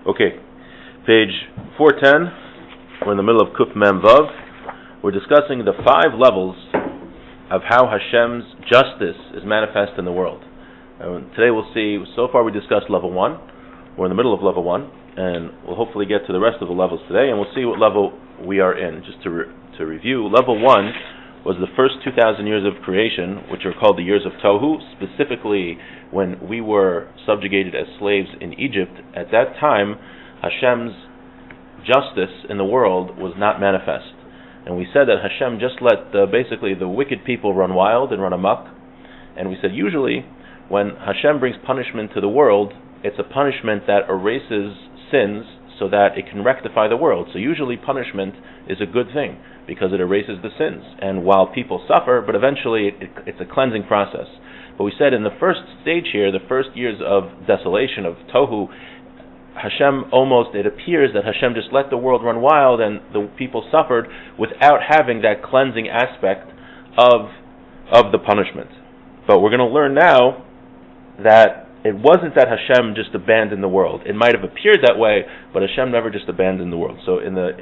Okay, page 410. We're in the middle of Kuf Mem Vav. We're discussing the 5 levels of how Hashem's justice is manifest in the world. Today we'll see, so far we discussed level 1. We're in the middle of level 1, and we'll hopefully get to the rest of the levels today, and we'll see what level we are in. Just to review, level 1 was the first 2,000 years of creation, which are called the years of Tohu, specifically when we were subjugated as slaves in Egypt. At that time, Hashem's justice in the world was not manifest. And we said that Hashem just let basically the wicked people run wild and run amok. And we said usually when Hashem brings punishment to the world, it's a punishment that erases sins so that it can rectify the world. So usually punishment is a good thing because it erases the sins. And while people suffer, but eventually it's a cleansing process. But we said in the first stage here, the first years of desolation, of Tohu, it appears that Hashem just let the world run wild and the people suffered without having that cleansing aspect of the punishment. But we're going to learn now that it wasn't that Hashem just abandoned the world. It might have appeared that way, but Hashem never just abandoned the world. So in the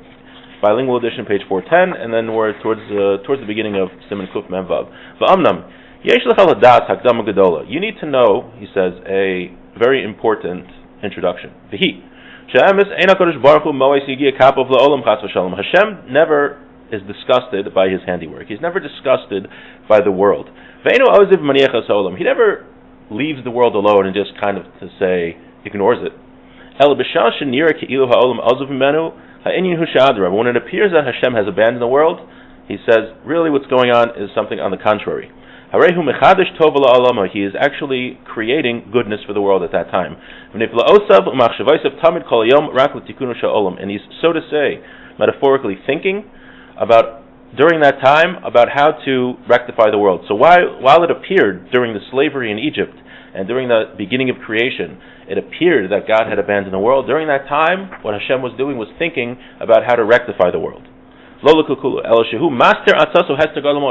bilingual edition, page 410, and then we're towards the beginning of Siman Kuf Mem Vav. V'amnam, yesh lecha ladas hakdama gedola. You need to know, he says, a very important introduction. V'hi, she'emes ein HaKadosh Baruch Hu moes yigia kapov la'olam chas v'shalom. Hashem never is disgusted by his handiwork. He's never disgusted by the world. Ve'enu oziv maniachas olam. He never leaves the world alone and just kind of to say ignores it. When it appears that Hashem has abandoned the world, he says really what's going on is something on the contrary. He is actually creating goodness for the world at that time. And he's, so to say, metaphorically thinking about during that time about how to rectify the world. So while it appeared during the slavery in Egypt and during the beginning of creation, it appeared that God had abandoned the world, during that time what Hashem was doing was thinking about how to rectify the world.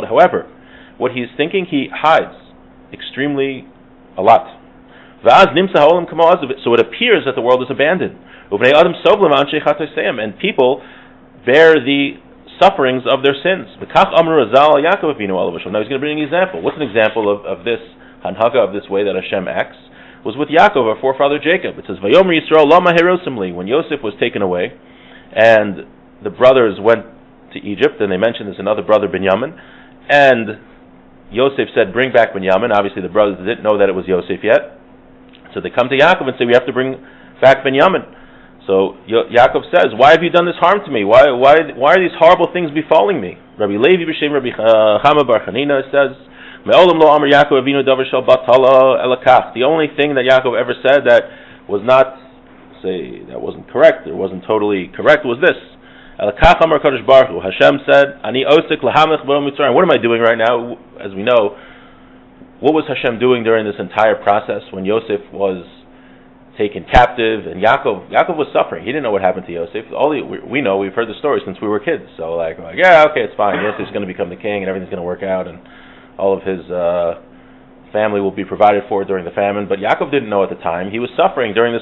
However, what he is thinking he hides extremely a lot. So it appears that the world is abandoned. And people bear the sufferings of their sins. Now he's going to bring an example. What's an example of this hanhaga, of this way that Hashem acts? Was with Yaakov, our forefather Jacob. It says, Vayomer Yisrael lama herosimli. When Yosef was taken away, and the brothers went to Egypt, and they mentioned there's another brother, Binyamin, and Yosef said, bring back Binyamin. Obviously the brothers didn't know that it was Yosef yet. So they come to Yaakov and say, we have to bring back Binyamin. So Yaakov says, why have you done this harm to me? Why are these horrible things befalling me? Rabbi Levi b'shem Rabbi Chama bar Chanina says, Me'olam lo amar Yaakov avinu davar shel batala elakach. The only thing that Yaakov ever said that was not, that wasn't correct, or wasn't totally correct, was this. Elakach amar Kadosh Baruch Hu. Hashem said, Ani osik lahamech b'ro mitzrayim. What am I doing right now? As we know, what was Hashem doing during this entire process when Yosef was taken captive, and Yaakov was suffering. He didn't know what happened to Yosef. We know, we've heard the story since we were kids. So like yeah, okay, it's fine. Yosef's going to become the king, and everything's going to work out, and all of his family will be provided for during the famine. But Yaakov didn't know at the time. He was suffering during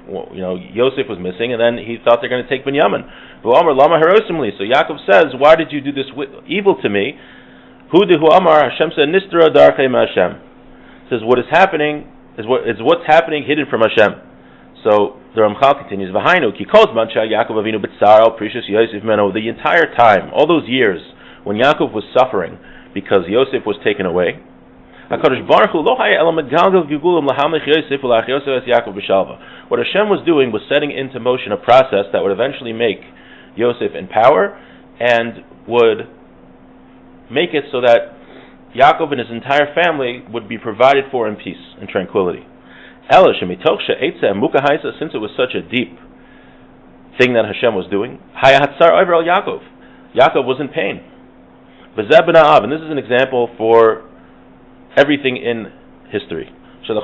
Yosef was missing, and then he thought they're going to take Binyamin. So Yaakov says, why did you do this evil to me? Hashem said, Nistra darchei Hashem. Says what is happening is what's happening hidden from Hashem. So the Ramchal continues, the entire time, all those years when Yaakov was suffering because Yosef was taken away, what Hashem was doing was setting into motion a process that would eventually make Yosef in power and would make it so that Yaakov and his entire family would be provided for in peace and tranquility. Since it was such a deep thing that Hashem was doing, Yaakov was in pain. And this is an example for everything in history. Any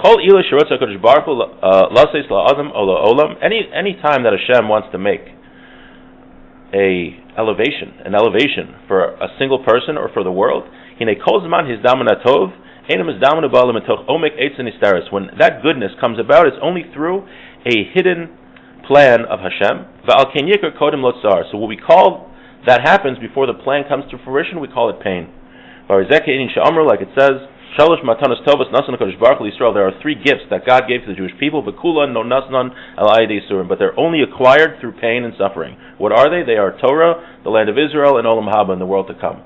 time that Hashem wants to make an elevation for a single person or for the world, when that goodness comes about, it's only through a hidden plan of Hashem. Va'al ken yikar kodem lo tsar. So what we call that happens before the plan comes to fruition, we call it pain. Like it says, Shalosh matanos tovas nasan HaKadosh Baruch Hu Yisrael. There are three gifts that God gave to the Jewish people, V'kula no nasnan al ayidei surim, but they're only acquired through pain and suffering. What are they? They are Torah, the land of Israel, and Olam Haba, in the world to come.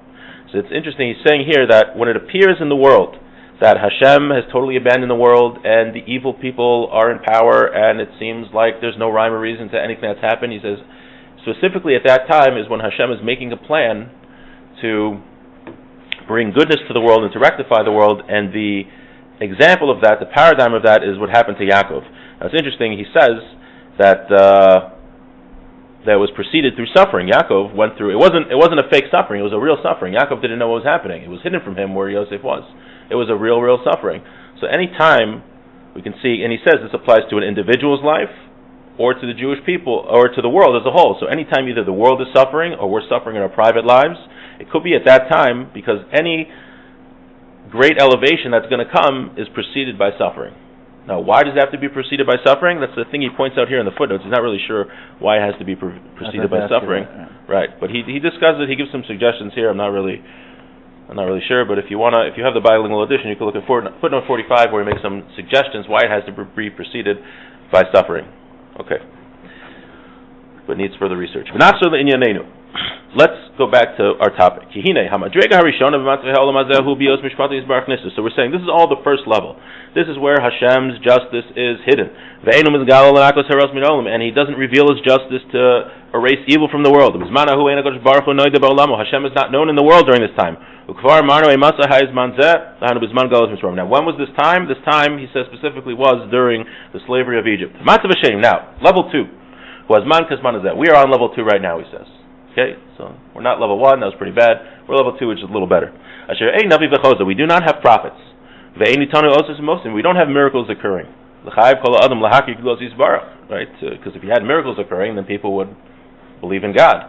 So it's interesting, he's saying here that when it appears in the world that Hashem has totally abandoned the world and the evil people are in power and it seems like there's no rhyme or reason to anything that's happened, he says, specifically at that time is when Hashem is making a plan to bring goodness to the world and to rectify the world, and the example of that, the paradigm of that, is what happened to Yaakov. Now it's interesting, he says that that was preceded through suffering. Yaakov went through, it wasn't a fake suffering, it was a real suffering. Yaakov didn't know what was happening. It was hidden from him where Yosef was. It was a real suffering. So any time we can see, and he says this applies to an individual's life, or to the Jewish people, or to the world as a whole. So anytime either the world is suffering, or we're suffering in our private lives, it could be at that time, because any great elevation that's going to come is preceded by suffering. Now, why does it have to be preceded by suffering? That's the thing he points out here in the footnotes. He's not really sure why it has to be preceded by suffering. Right, but he discusses it. He gives some suggestions here. I'm not really sure. But if you have the bilingual edition, you can look at footnote 45, where he makes some suggestions why it has to be preceded by suffering. Okay, but needs further research. Let's go back to our topic. So we're saying this is all the first level. This is where Hashem's justice is hidden. And He doesn't reveal His justice to erase evil from the world. Hashem is not known in the world during this time. Now, when was this time? This time, he says specifically, was during the slavery of Egypt. Now, level 2. We are on level 2 right now, he says. Okay, so we're not level 1, that was pretty bad. We're level 2, which is a little better. We do not have prophets. We don't have miracles occurring. Right? Because if you had miracles occurring, then people would believe in God.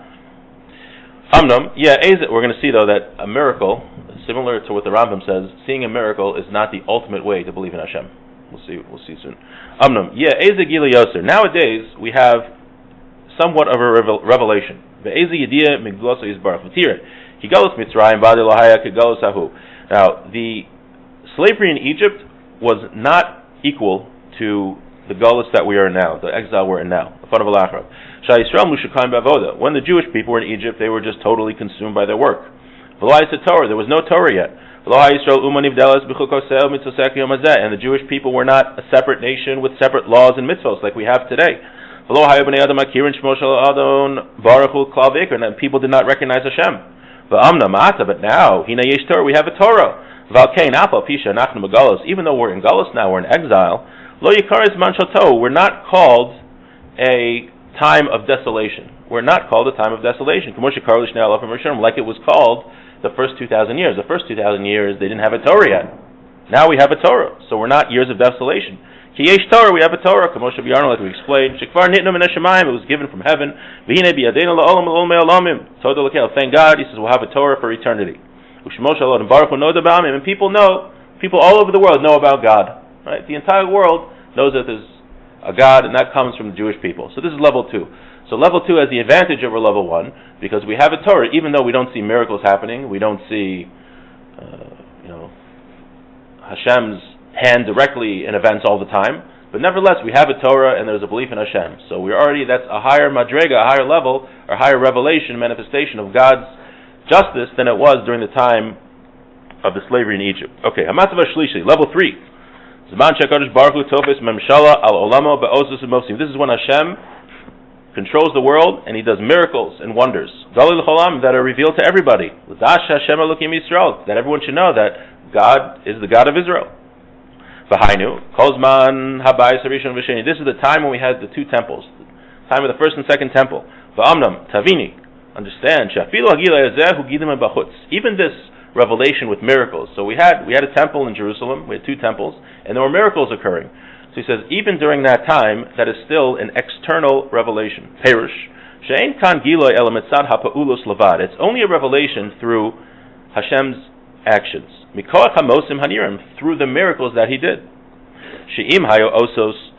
We're going to see though that a miracle, similar to what the Rambam says, seeing a miracle is not the ultimate way to believe in Hashem. We'll see soon. Nowadays we have somewhat of a revelation. Now, the slavery in Egypt was not equal to the Galus that we are in now, the exile we're in now. When the Jewish people were in Egypt, they were just totally consumed by their work. There was no Torah yet. And the Jewish people were not a separate nation with separate laws and mitzvos like we have today. And people did not recognize Hashem. But now, we have a Torah. Even though we're in Galus now, we're in exile, we're not called a time of desolation. We're not called a time of desolation. Like it was called the first 2,000 years. The first 2,000 years, they didn't have a Torah yet. Now we have a Torah. So we're not years of desolation. Ki yesh Torah, we have a Torah, like we explained. It was given from heaven. Thank God, he says we'll have a Torah for eternity. And people all over the world know about God. Right? The entire world knows that there's a God, and that comes from the Jewish people. So this is level 2. So level 2 has the advantage over level 1, because we have a Torah, even though we don't see miracles happening, we don't see Hashem's hand directly in events all the time, but nevertheless we have a Torah and there's a belief in Hashem. So that's a higher madrega, a higher level, or higher revelation, manifestation of God's justice than it was during the time of the slavery in Egypt. Okay, Hamatava Shlishi, level 3. This is when Hashem controls the world and He does miracles and wonders that are revealed to everybody. That everyone should know that God is the God of Israel. This is the time when we had the 2 temples, the time of the first and second temple. Understand, even this revelation with miracles. So we had a temple in Jerusalem, we had 2 temples, and there were miracles occurring. So he says, even during that time, that is still an external revelation. Perush, it's only a revelation through Hashem's actions. Through the miracles that He did.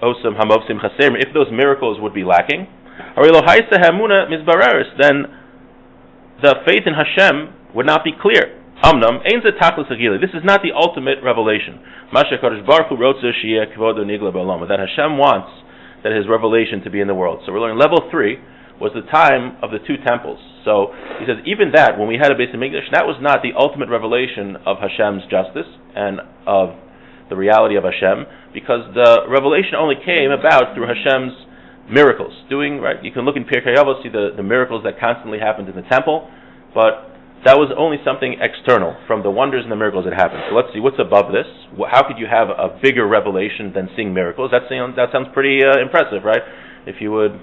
if those miracles would be lacking, then the faith in Hashem would not be clear. This is not the ultimate revelation. That Hashem wants that His revelation to be in the world. So we're learning level 3 was the time of the 2 temples. So he says even that, when we had a Beis Hamikdash, that was not the ultimate revelation of Hashem's justice and of the reality of Hashem, because the revelation only came about through Hashem's miracles. You can look in Pirkei Avos, see the miracles that constantly happened in the temple, but that was only something external from the wonders and the miracles that happened. So let's see, what's above this? How could you have a bigger revelation than seeing miracles? That sounds pretty impressive, right? If you would,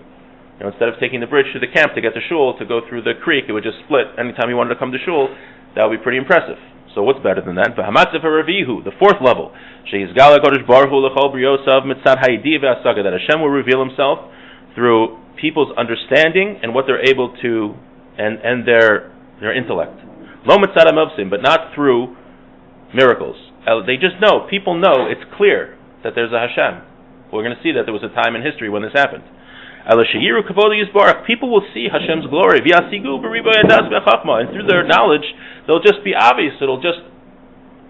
instead of taking the bridge to the camp to get to shul, to go through the creek, it would just split anytime you wanted to come to shul. That would be pretty impressive. So what's better than that? The 4th level, that Hashem will reveal Himself through people's understanding and what they're able to, and their intellect. But not through miracles. They just know, people know, it's clear that there's a Hashem. We're going to see that there was a time in history when this happened. People will see Hashem's glory, and through their knowledge, they'll just be obvious. It'll just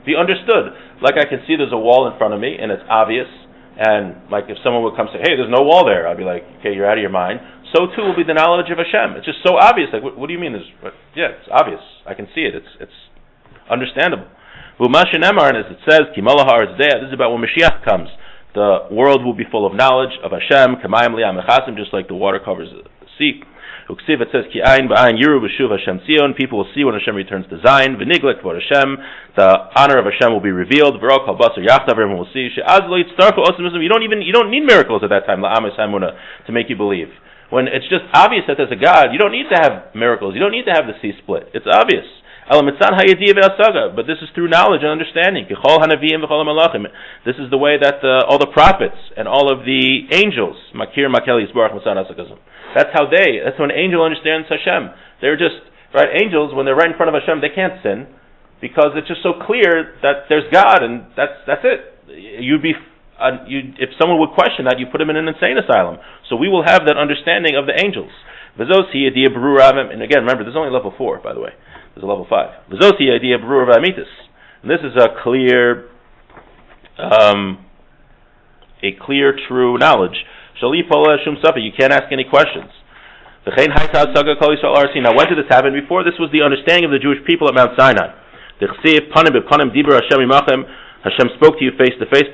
be understood. Like I can see there's a wall in front of me, and it's obvious. And like if someone would come say, "Hey, there's no wall there," I'd be like, "Okay, you're out of your mind." So too will be the knowledge of Hashem. It's just so obvious. Like, what do you mean? Yeah, it's obvious. I can see it. It's understandable. And as it says, this is about when Mashiach comes. The world will be full of knowledge of Hashem, just like the water covers the sea. It says, people will see when Hashem returns to Zion. The honor of Hashem will be revealed. Everyone will see. You don't need miracles at that time to make you believe. When it's just obvious that there's a God, you don't need to have miracles. You don't need to have the sea split. It's obvious. But this is through knowledge and understanding. This is the way that all the prophets and all of the angels, that's how an angel understands Hashem. They're just, angels, when they're right in front of Hashem, they can't sin, because it's just so clear that there's God, and that's it. If someone would question that, you put him in an insane asylum. So we will have that understanding of the angels. And again, remember, there's only level 4, by the way. There's a level 5. And this is a clear, true knowledge. You can't ask any questions. Now, when did this happen? Before, this was the understanding of the Jewish people at Mount Sinai. Hashem spoke to you face to face,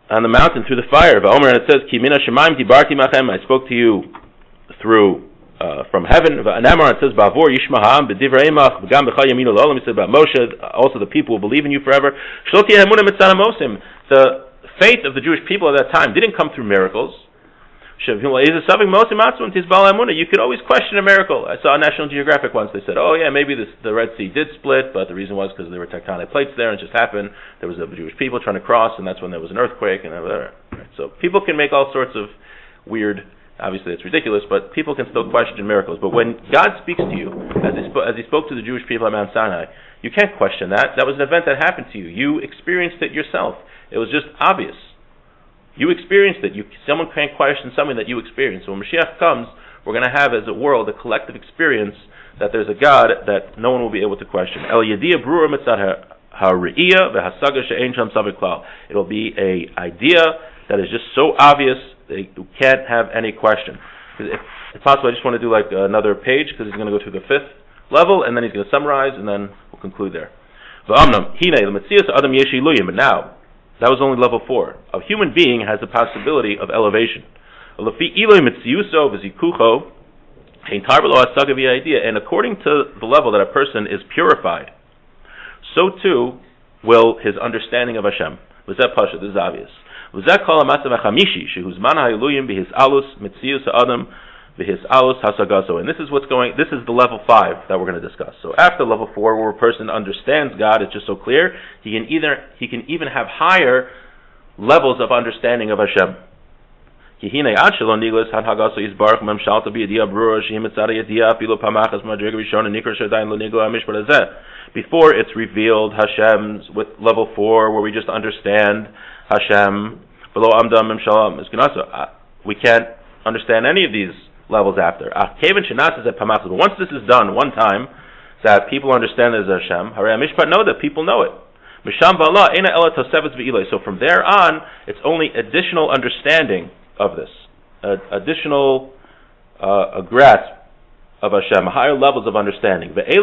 on the mountain through the fire. And it says, I spoke to you through from heaven. And it says, he said about Moshe, also the people will believe in you forever. The faith of the Jewish people at that time didn't come through miracles. You could always question a miracle. I saw National Geographic once. They said, maybe the Red Sea did split, but the reason was because there were tectonic plates there, and it just happened. There was the Jewish people trying to cross, and that's when there was an earthquake, and whatever. So people can make all sorts of weird, obviously it's ridiculous, but people can still question miracles. But when God speaks to you, as he spoke to the Jewish people at Mount Sinai, you can't question that. That was an event that happened to you. You experienced it yourself. It was just obvious. You experienced it. Someone can't question something that you experienced. So when Mashiach comes, we're going to have as a world a collective experience that there's a God that no one will be able to question. It'll be an idea that is just so obvious that you can't have any question. If possible, I just want to do like another page, because he's going to go through the 5th level, and then he's going to summarize, and then we'll conclude there. But now, that was only level 4. A human being has the possibility of elevation. And according to the level that a person is purified, so too will his understanding of Hashem. This is obvious. And this is this is the level 5 that we're going to discuss. So after level 4, where a person understands God, it's just so clear, he can even have higher levels of understanding of Hashem. Before it's revealed Hashem's with level 4, where we just understand Hashem, below Amdam Mimshalam Miskinasa. We can't understand any of these levels after. But once this is done one time, that people understand there's Hashem, Harei Mishpat know that people know it. So from there on, it's only additional understanding of this, additional grasp of Hashem, higher levels of understanding. These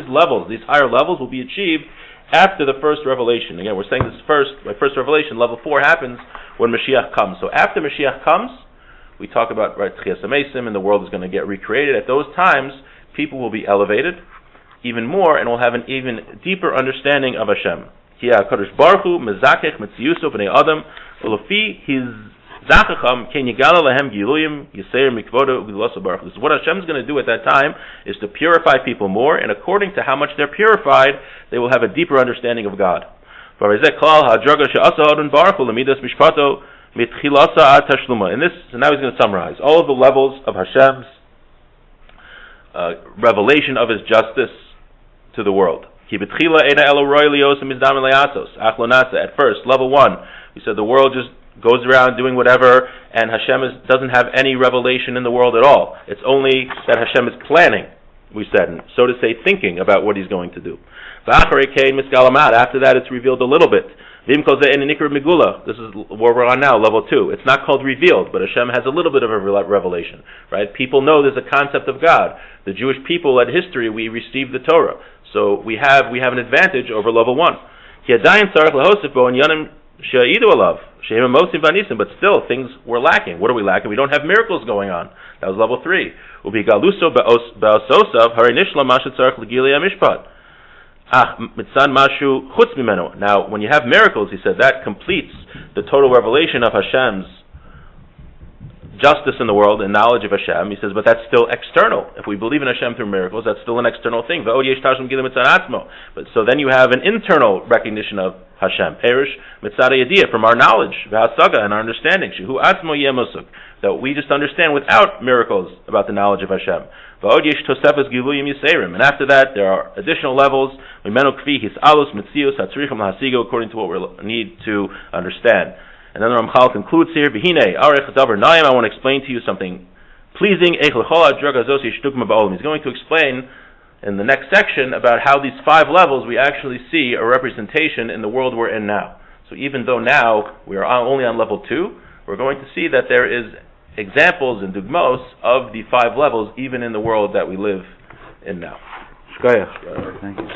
levels, these higher levels, will be achieved after the first revelation. Again, we're saying this first revelation, level 4, happens when Mashiach comes. So after Mashiach comes, we talk about Tchias HaMeisim, and the world is going to get recreated. At those times, people will be elevated even more, and will have an even deeper understanding of Hashem. This is what Hashem is going to do at that time, is to purify people more, and according to how much they're purified, they will have a deeper understanding of God. And this, so now he's going to summarize all of the levels of Hashem's revelation of His justice to the world. At first, level 1, we said the world just goes around doing whatever, and Hashem doesn't have any revelation in the world at all. It's only that Hashem is planning, we said, and so to say, thinking about what He's going to do. After that, it's revealed a little bit. This is where we're on now, level 2. It's not called revealed, but Hashem has a little bit of a revelation, right? People know there's a concept of God. The Jewish people at history, we received the Torah, so we have an advantage over level 1. But still, things were lacking. What are we lacking? We don't have miracles going on. That was level 3. Now, when you have miracles, he said, that completes the total revelation of Hashem's justice in the world and knowledge of Hashem. He says, but that's still external. If we believe in Hashem through miracles, that's still an external thing. But so then you have an internal recognition of Hashem, Perish Mitzad Yediyah, from our knowledge, V'hasaga, and our understanding, Shehu Atzmo Yemusuk, that we just understand without miracles about the knowledge of Hashem. And after that, there are additional levels, according to what we need to understand. And then the Ramchal concludes here, I want to explain to you something pleasing. He's going to explain in the next section about how these 5 levels we actually see a representation in the world we're in now. So even though now we are only on level 2, we're going to see that there is examples and dugmos of the 5 levels even in the world that we live in now. Thank you.